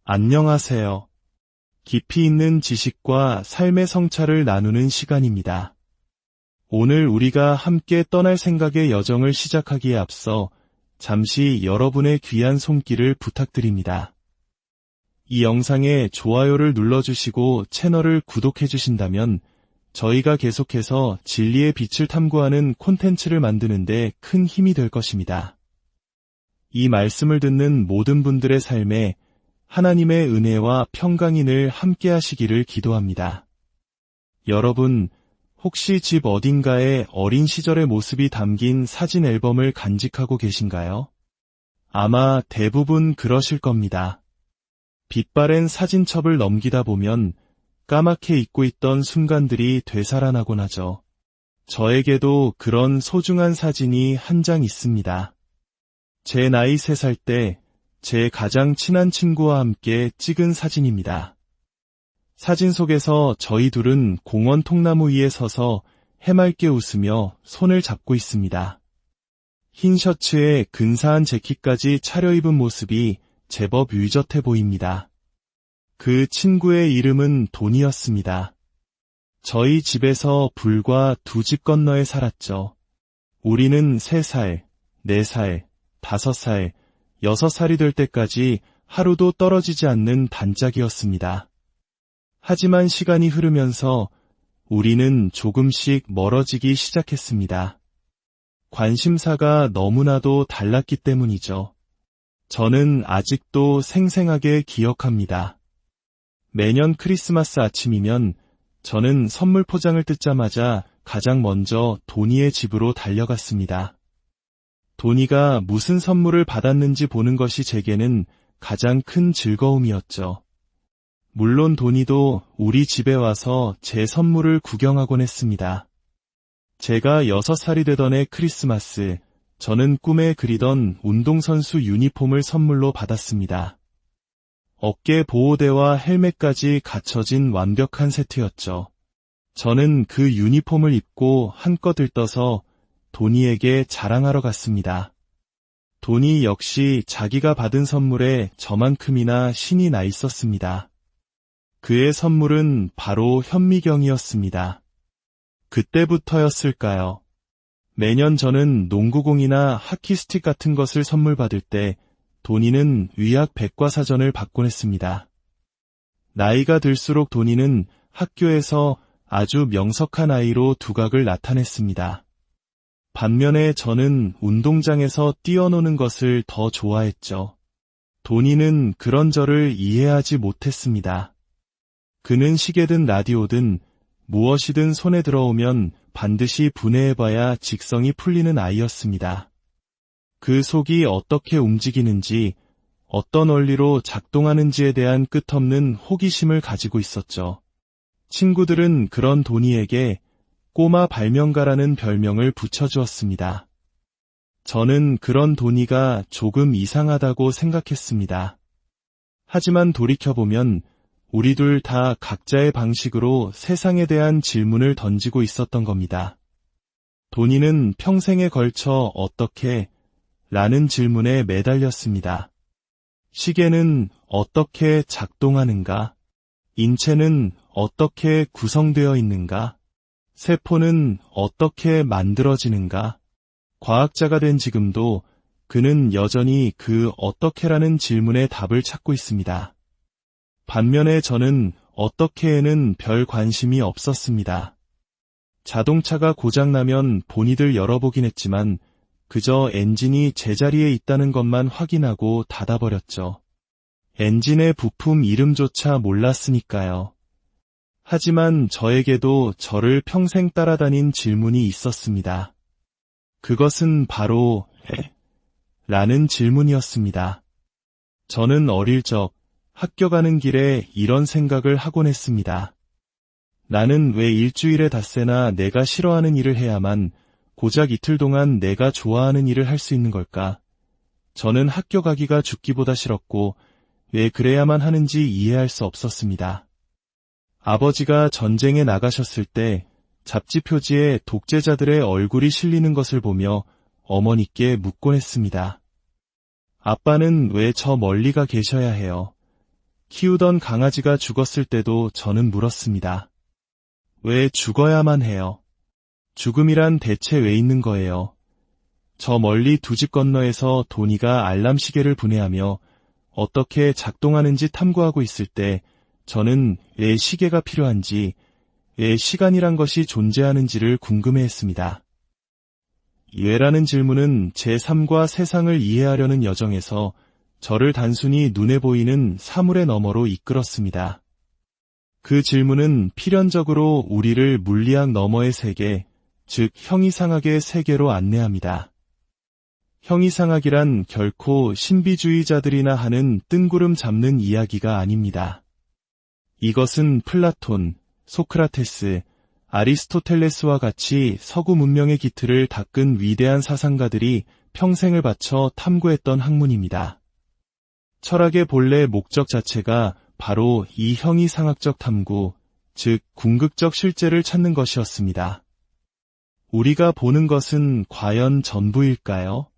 안녕하세요. 깊이 있는 지식과 삶의 성찰을 나누는 시간입니다. 오늘 우리가 함께 떠날 생각의 여정을 시작하기에 앞서 잠시 여러분의 귀한 손길을 부탁드립니다. 이 영상에 좋아요를 눌러주시고 채널을 구독해주신다면 저희가 계속해서 진리의 빛을 탐구하는 콘텐츠를 만드는 데 큰 힘이 될 것입니다. 이 말씀을 듣는 모든 분들의 삶에 하나님의 은혜와 평강이 늘 함께 하시기를 기도합니다. 여러분, 혹시 집 어딘가에 어린 시절의 모습이 담긴 사진 앨범을 간직하고 계신가요? 아마 대부분 그러실 겁니다. 빛바랜 사진첩을 넘기다 보면 까맣게 잊고 있던 순간들이 되살아나곤 하죠. 저에게도 그런 소중한 사진이 한 장 있습니다. 제 나이 3살 때 제 가장 친한 친구와 함께 찍은 사진입니다. 사진 속에서 저희 둘은 공원 통나무 위에 서서 해맑게 웃으며 손을 잡고 있습니다. 흰 셔츠에 근사한 재킷까지 차려입은 모습이 제법 의젓해 보입니다. 그 친구의 이름은 돈이었습니다. 저희 집에서 불과 2집 건너에 살았죠. 우리는 3살, 4살, 5살, 6살이 될 때까지 하루도 떨어지지 않는 단짝이었습니다. 하지만 시간이 흐르면서 우리는 조금씩 멀어지기 시작했습니다. 관심사가 너무나도 달랐기 때문이죠. 저는 아직도 생생하게 기억합니다. 매년 크리스마스 아침이면 저는 선물 포장을 뜯자마자 가장 먼저 도니의 집으로 달려갔습니다. 도니가 무슨 선물을 받았는지 보는 것이 제게는 가장 큰 즐거움이었죠. 물론 도니도 우리 집에 와서 제 선물을 구경하곤 했습니다. 제가 6살이 되던 해 크리스마스, 저는 꿈에 그리던 운동선수 유니폼을 선물로 받았습니다. 어깨 보호대와 헬멧까지 갖춰진 완벽한 세트였죠. 저는 그 유니폼을 입고 한껏 들떠서 도니에게 자랑하러 갔습니다. 도니 역시 자기가 받은 선물에 저만큼이나 신이 나 있었습니다. 그의 선물은 바로 현미경이었습니다. 그때부터였을까요? 매년 저는 농구공이나 하키스틱 같은 것을 선물 받을 때 도니는 의학 백과사전을 받곤 했습니다. 나이가 들수록 도니는 학교에서 아주 명석한 아이로 두각을 나타냈습니다. 반면에 저는 운동장에서 뛰어노는 것을 더 좋아했죠. 도니는 그런 저를 이해하지 못했습니다. 그는 시계든 라디오든 무엇이든 손에 들어오면 반드시 분해해봐야 직성이 풀리는 아이였습니다. 그 속이 어떻게 움직이는지, 어떤 원리로 작동하는지에 대한 끝없는 호기심을 가지고 있었죠. 친구들은 그런 도니에게 꼬마 발명가라는 별명을 붙여주었습니다. 저는 그런 도니가 조금 이상하다고 생각했습니다. 하지만 돌이켜보면 우리 둘 다 각자의 방식으로 세상에 대한 질문을 던지고 있었던 겁니다. 도니는 평생에 걸쳐 어떻게? 라는 질문에 매달렸습니다. 시계는 어떻게 작동하는가? 인체는 어떻게 구성되어 있는가? 세포는 어떻게 만들어지는가? 과학자가 된 지금도 그는 여전히 그 어떻게라는 질문에 답을 찾고 있습니다. 반면에 저는 어떻게에는 별 관심이 없었습니다. 자동차가 고장나면 본이들 열어보긴 했지만 그저 엔진이 제자리에 있다는 것만 확인하고 닫아버렸죠. 엔진의 부품 이름조차 몰랐으니까요. 하지만 저에게도 저를 평생 따라다닌 질문이 있었습니다. 그것은 바로 라는 질문이었습니다. 저는 어릴 적 학교 가는 길에 이런 생각을 하곤 했습니다. 나는 왜 일주일에 닷새나 내가 싫어하는 일을 해야만 고작 이틀 동안 내가 좋아하는 일을 할 수 있는 걸까? 저는 학교 가기가 죽기보다 싫었고 왜 그래야만 하는지 이해할 수 없었습니다. 아버지가 전쟁에 나가셨을 때 잡지 표지에 독재자들의 얼굴이 실리는 것을 보며 어머니께 묻곤 했습니다. 아빠는 왜 저 멀리가 계셔야 해요? 키우던 강아지가 죽었을 때도 저는 물었습니다. 왜 죽어야만 해요? 죽음이란 대체 왜 있는 거예요? 저 멀리 두 집 건너에서 도니가 알람 시계를 분해하며 어떻게 작동하는지 탐구하고 있을 때 저는 왜 시계가 필요한지, 왜 시간이란 것이 존재하는지를 궁금해했습니다. 왜라는 질문은 제 삶과 세상을 이해하려는 여정에서 저를 단순히 눈에 보이는 사물의 너머로 이끌었습니다. 그 질문은 필연적으로 우리를 물리학 너머의 세계, 즉 형이상학의 세계로 안내합니다. 형이상학이란 결코 신비주의자들이나 하는 뜬구름 잡는 이야기가 아닙니다. 이것은 플라톤, 소크라테스, 아리스토텔레스와 같이 서구 문명의 기틀을 닦은 위대한 사상가들이 평생을 바쳐 탐구했던 학문입니다. 철학의 본래 목적 자체가 바로 이 형이상학적 탐구, 즉 궁극적 실제를 찾는 것이었습니다. 우리가 보는 것은 과연 전부일까요?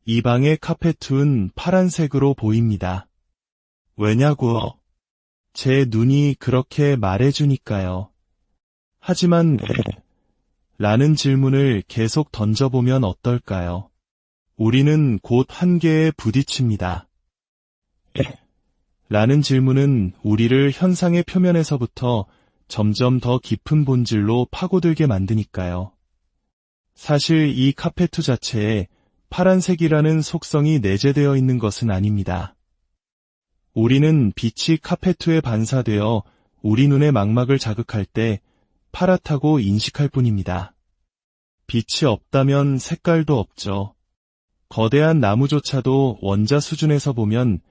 이 방의 카페트는 파란색으로 보입니다. 왜냐고요? 제 눈이 그렇게 말해주니까요. 하지만 왜? 라는 질문을 계속 던져보면 어떨까요? 우리는 곧 한계에 부딪힙니다. 라는 질문은 우리를 현상의 표면에서부터 점점 더 깊은 본질로 파고들게 만드니까요. 사실 이 카페트 자체에 파란색이라는 속성이 내재되어 있는 것은 아닙니다. 우리는 빛이 카페트에 반사되어 우리 눈의 망막을 자극할 때 파랗다고 인식할 뿐입니다. 빛이 없다면 색깔도 없죠. 거대한 나무조차도 원자 수준에서 보면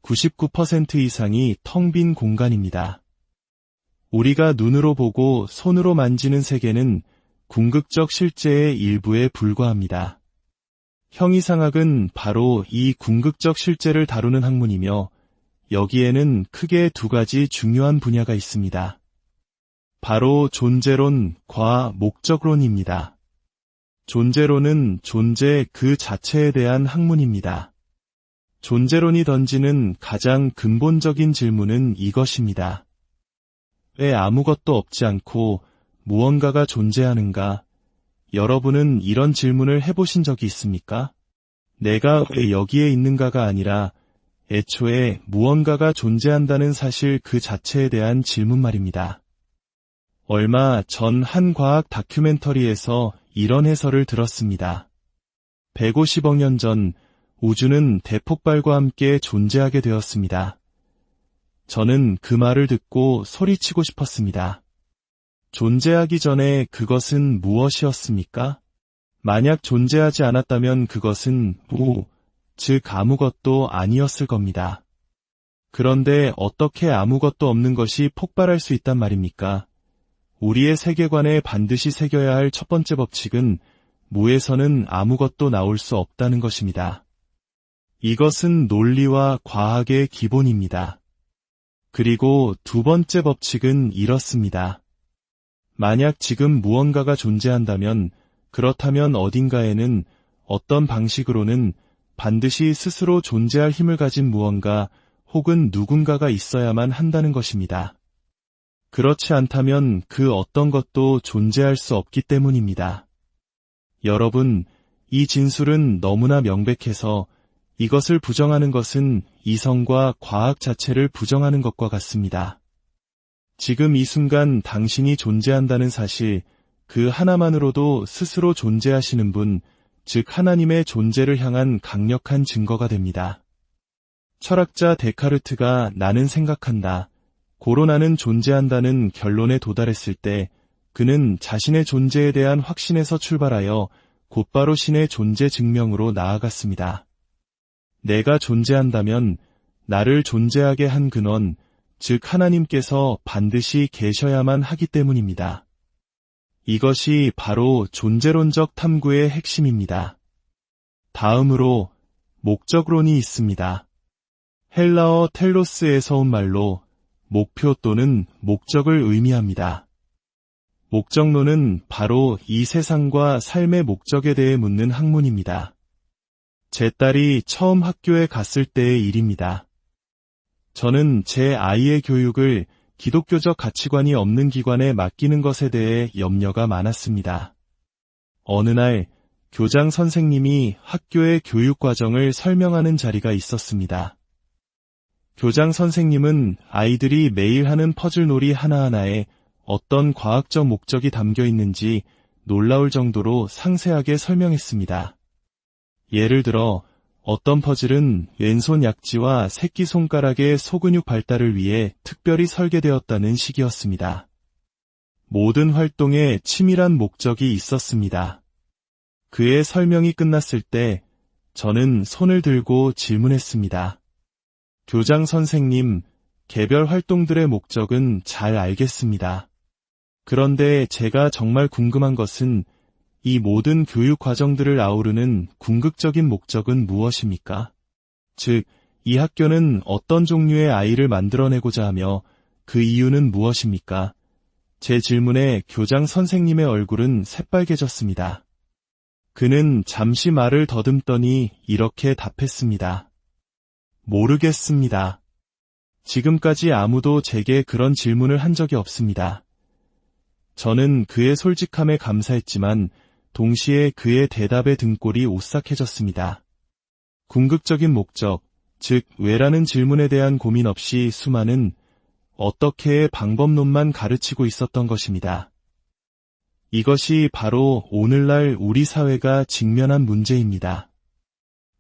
99% 이상이 텅 빈 공간입니다. 우리가 눈으로 보고 손으로 만지는 세계는 궁극적 실제의 일부에 불과합니다. 형이상학은 바로 이 궁극적 실제를 다루는 학문이며 여기에는 크게 두 가지 중요한 분야가 있습니다. 바로 존재론과 목적론입니다. 존재론은 존재 그 자체에 대한 학문입니다. 존재론이 던지는 가장 근본적인 질문은 이것입니다. 왜 아무것도 없지 않고 무언가가 존재하는가? 여러분은 이런 질문을 해보신 적이 있습니까? 내가 왜 여기에 있는가가 아니라 애초에 무언가가 존재한다는 사실 그 자체에 대한 질문 말입니다. 얼마 전 한 과학 다큐멘터리에서 이런 해설을 들었습니다. 150억 년 전 우주는 대폭발과 함께 존재하게 되었습니다. 저는 그 말을 듣고 소리치고 싶었습니다. 존재하기 전에 그것은 무엇이었습니까? 만약 존재하지 않았다면 그것은 즉 아무것도 아니었을 겁니다. 그런데 어떻게 아무것도 없는 것이 폭발할 수 있단 말입니까? 우리의 세계관에 반드시 새겨야 할 첫 번째 법칙은 무에서는 아무것도 나올 수 없다는 것입니다. 이것은 논리와 과학의 기본입니다. 그리고 두 번째 법칙은 이렇습니다. 만약 지금 무언가가 존재한다면 그렇다면 어딘가에는 어떤 방식으로는 반드시 스스로 존재할 힘을 가진 무언가 혹은 누군가가 있어야만 한다는 것입니다. 그렇지 않다면 그 어떤 것도 존재할 수 없기 때문입니다. 여러분, 이 진술은 너무나 명백해서 이것을 부정하는 것은 이성과 과학 자체를 부정하는 것과 같습니다. 지금 이 순간 당신이 존재한다는 사실, 그 하나만으로도 스스로 존재하시는 분, 즉 하나님의 존재를 향한 강력한 증거가 됩니다. 철학자 데카르트가 나는 생각한다, 고로 나는 존재한다는 결론에 도달했을 때 그는 자신의 존재에 대한 확신에서 출발하여 곧바로 신의 존재 증명으로 나아갔습니다. 내가 존재한다면 나를 존재하게 한 근원, 즉 하나님께서 반드시 계셔야만 하기 때문입니다. 이것이 바로 존재론적 탐구의 핵심입니다. 다음으로 목적론이 있습니다. 헬라어 텔로스에서 온 말로 목표 또는 목적을 의미합니다. 목적론은 바로 이 세상과 삶의 목적에 대해 묻는 학문입니다. 제 딸이 처음 학교에 갔을 때의 일입니다. 저는 제 아이의 교육을 기독교적 가치관이 없는 기관에 맡기는 것에 대해 염려가 많았습니다. 어느 날 교장 선생님이 학교의 교육 과정을 설명하는 자리가 있었습니다. 교장 선생님은 아이들이 매일 하는 퍼즐놀이 하나하나에 어떤 과학적 목적이 담겨 있는지 놀라울 정도로 상세하게 설명했습니다. 예를 들어 어떤 퍼즐은 왼손 약지와 새끼손가락의 소근육 발달을 위해 특별히 설계되었다는 식이었습니다. 모든 활동에 치밀한 목적이 있었습니다. 그의 설명이 끝났을 때 저는 손을 들고 질문했습니다. 교장 선생님, 개별 활동들의 목적은 잘 알겠습니다. 그런데 제가 정말 궁금한 것은 이 모든 교육 과정들을 아우르는 궁극적인 목적은 무엇입니까? 즉, 이 학교는 어떤 종류의 아이를 만들어내고자 하며 그 이유는 무엇입니까? 제 질문에 교장 선생님의 얼굴은 새빨개졌습니다. 그는 잠시 말을 더듬더니 이렇게 답했습니다. 모르겠습니다. 지금까지 아무도 제게 그런 질문을 한 적이 없습니다. 저는 그의 솔직함에 감사했지만 동시에 그의 대답의 등골이 오싹해졌습니다. 궁극적인 목적, 즉 왜라는 질문에 대한 고민 없이 수많은 어떻게의 방법론만 가르치고 있었던 것입니다. 이것이 바로 오늘날 우리 사회가 직면한 문제입니다.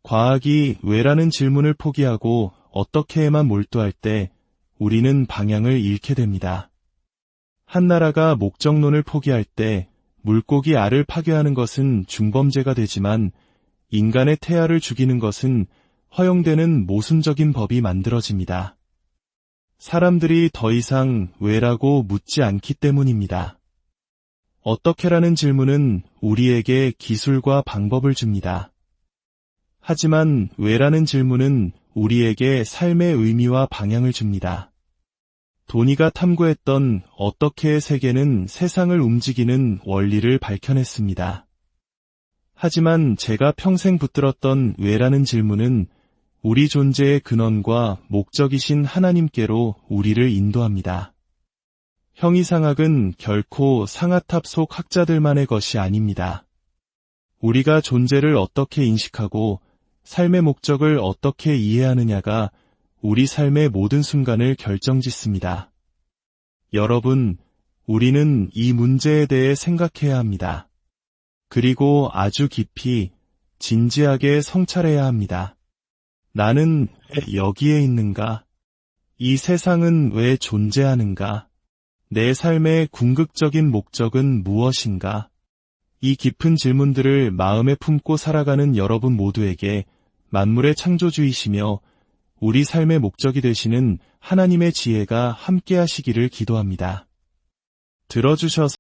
과학이 왜라는 질문을 포기하고 어떻게에만 몰두할 때 우리는 방향을 잃게 됩니다. 한 나라가 목적론을 포기할 때 물고기 알을 파괴하는 것은 중범죄가 되지만 인간의 태아를 죽이는 것은 허용되는 모순적인 법이 만들어집니다. 사람들이 더 이상 왜라고 묻지 않기 때문입니다. 어떻게라는 질문은 우리에게 기술과 방법을 줍니다. 하지만 왜라는 질문은 우리에게 삶의 의미와 방향을 줍니다. 도니가 탐구했던 어떻게의 세계는 세상을 움직이는 원리를 밝혀냈습니다. 하지만 제가 평생 붙들었던 왜라는 질문은 우리 존재의 근원과 목적이신 하나님께로 우리를 인도합니다. 형이상학은 결코 상아탑 속 학자들만의 것이 아닙니다. 우리가 존재를 어떻게 인식하고 삶의 목적을 어떻게 이해하느냐가 우리 삶의 모든 순간을 결정짓습니다. 여러분, 우리는 이 문제에 대해 생각해야 합니다. 그리고 아주 깊이, 진지하게 성찰해야 합니다. 나는 왜 여기에 있는가? 이 세상은 왜 존재하는가? 내 삶의 궁극적인 목적은 무엇인가? 이 깊은 질문들을 마음에 품고 살아가는 여러분 모두에게 만물의 창조주이시며 우리 삶의 목적이 되시는 하나님의 지혜가 함께하시기를 기도합니다. 들어주셔서